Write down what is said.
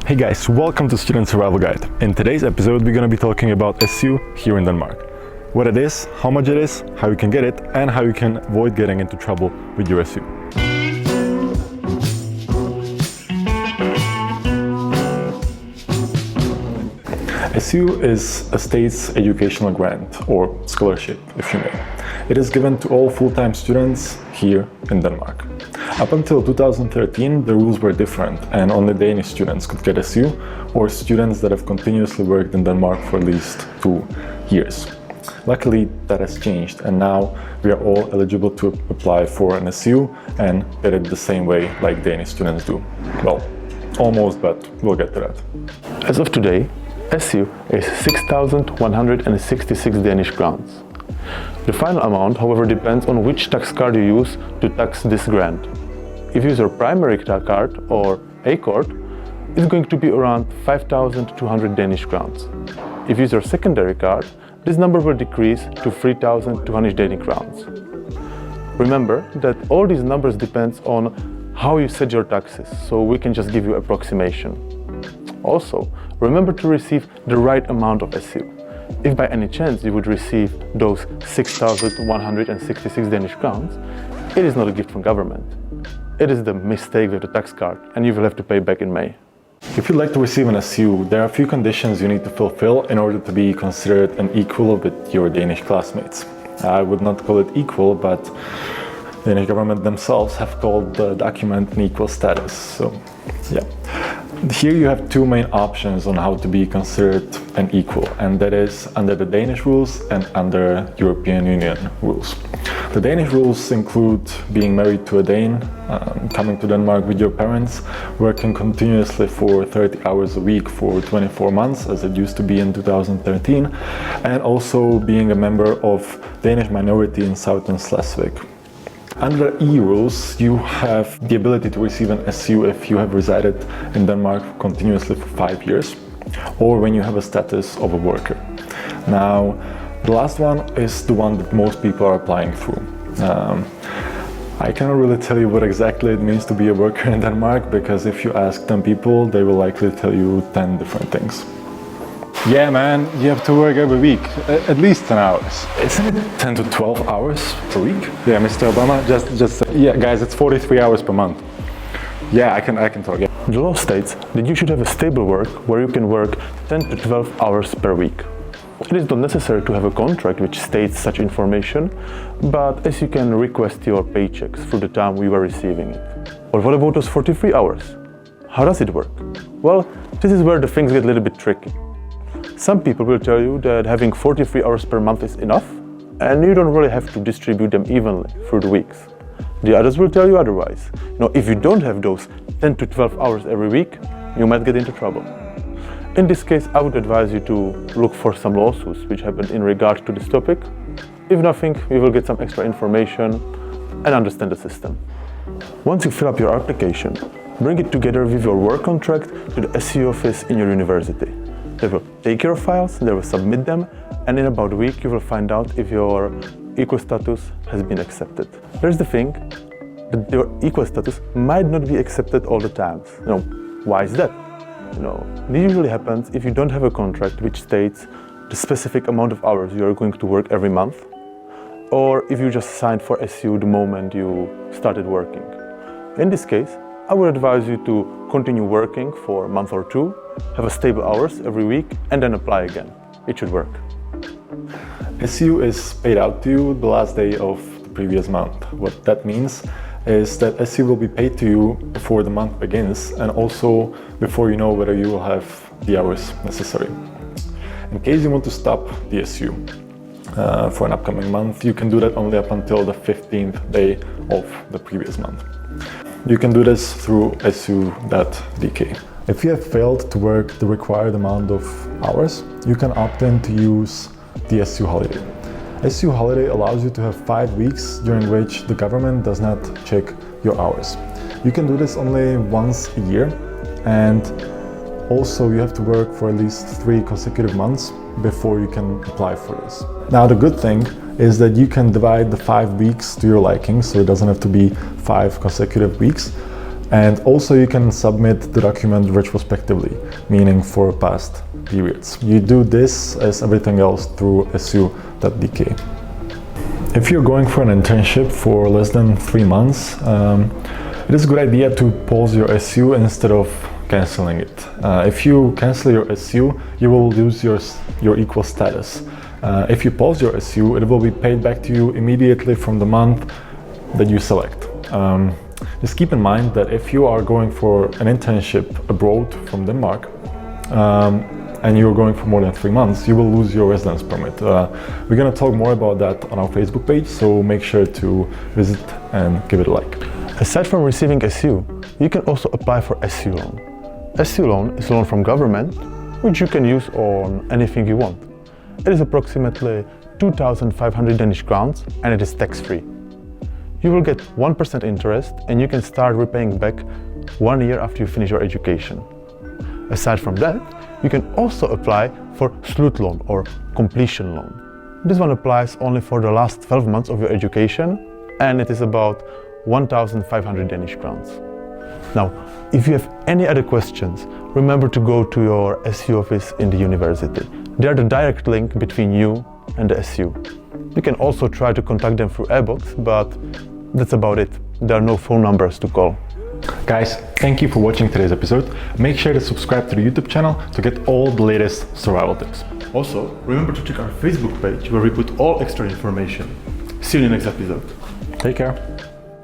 Hey guys, welcome to Student Survival Guide. In today's episode, we're going to be talking about SU here in Denmark. What it is, how much it is, how you can get it, and how you can avoid getting into trouble with your SU. SU is a state's educational grant, or scholarship, if you may. It is given to all full-time students here in Denmark. Up until 2013, the rules were different, and only Danish students could get SU, or students that have continuously worked in Denmark for at least 2 years. Luckily, that has changed, and now we are all eligible to apply for an SU and get it the same way like Danish students do. Well, almost, but we'll get to that. As of today, SU is 6,166 Danish crowns. The final amount, however, depends on which tax card you use to tax this grant. If you use your primary card or A card, it's going to be around 5,200 Danish crowns. If you use your secondary card, this number will decrease to 3,200 Danish crowns. Remember that all these numbers depend on how you set your taxes, so we can just give you approximation. Also, remember to receive the right amount of SU. If by any chance you would receive those 6,166 Danish crowns, it is not a gift from government. It is the mistake with the tax card, and you will have to pay back in May. If you'd like to receive an SU, there are a few conditions you need to fulfill in order to be considered an equal with your Danish classmates. I would not call it equal, but the Danish government themselves have called the document an equal status. So, yeah. Here you have two main options on how to be considered an equal, and that is under the Danish rules and under European Union rules. The Danish rules include being married to a Dane, coming to Denmark with your parents, working continuously for 30 hours a week for 24 months, as it used to be in 2013, and also being a member of Danish minority in Southern Schleswig. Under EU rules, you have the ability to receive an SU if you have resided in Denmark continuously for 5 years, or when you have a status of a worker. Now, the last one is the one that most people are applying through. I cannot really tell you what exactly it means to be a worker in Denmark, because if you ask 10 people, they will likely tell you 10 different things. Yeah, man, you have to work every week, at least 10 hours. Isn't it 10 to 12 hours per week? Yeah, Mr. Obama, just yeah, guys, it's 43 hours per month. Yeah, I can talk. Yeah. The law states that you should have a stable work where you can work 10 to 12 hours per week. It is not necessary to have a contract which states such information, but as you can request your paychecks through the time we were receiving it. But what about those 43 hours? How does it work? Well, this is where the things get a little bit tricky. Some people will tell you that having 43 hours per month is enough, and you don't really have to distribute them evenly through the weeks. The others will tell you otherwise. If you don't have those 10 to 12 hours every week, you might get into trouble. In this case, I would advise you to look for some lawsuits which happen in regard to this topic. If nothing, you will get some extra information and understand the system. Once you fill up your application, bring it together with your work contract to the SU office in your university. They will take your files, they will submit them, and in about a week you will find out if your equal status has been accepted. Here's the thing, that your equal status might not be accepted all the time. Why is that? This usually happens if you don't have a contract which states the specific amount of hours you are going to work every month, or if you just signed for SU the moment you started working. In this case, I would advise you to continue working for a month or two, have a stable hours every week, and then apply again. It should work. SU is paid out to you the last day of the previous month. What that means is that SU will be paid to you before the month begins, and also before you know whether you will have the hours necessary. In case you want to stop the SU for an upcoming month, you can do that only up until the 15th day of the previous month. You can do this through su.dk. If you have failed to work the required amount of hours, you can opt in to use the SU holiday. SU holiday allows you to have 5 weeks during which the government does not check your hours. You can do this only once a year, and also you have to work for at least 3 consecutive months before you can apply for this. Now, the good thing is that you can divide the 5 weeks to your liking, so it doesn't have to be 5 consecutive weeks. And also you can submit the document retrospectively, meaning for past periods. You do this as everything else through su.dk. If you're going for an internship for less than 3 months, it is a good idea to pause your SU instead of canceling it. If you cancel your SU, you will lose your equal status. If you pause your SU, it will be paid back to you immediately from the month that you select. Just keep in mind that if you are going for an internship abroad from Denmark, and you're going for more than 3 months, you will lose your residence permit. We're going to talk more about that on our Facebook page, so make sure to visit and give it a like. Aside from receiving SU, you can also apply for SU loan. SU loan is a loan from government, which you can use on anything you want. It is approximately 2,500 Danish crowns and it is tax-free. You will get 1% interest and you can start repaying back 1 year after you finish your education. Aside from that, you can also apply for slutloan or completion loan. This one applies only for the last 12 months of your education and it is about 1,500 Danish crowns. Now, if you have any other questions, remember to go to your SU office in the university. They are the direct link between you and the SU. You can also try to contact them through e-box, but that's about it. There are no phone numbers to call. Guys, thank you for watching today's episode. Make sure to subscribe to the YouTube channel to get all the latest survival tips. Also, remember to check our Facebook page where we put all extra information. See you in the next episode. Take care.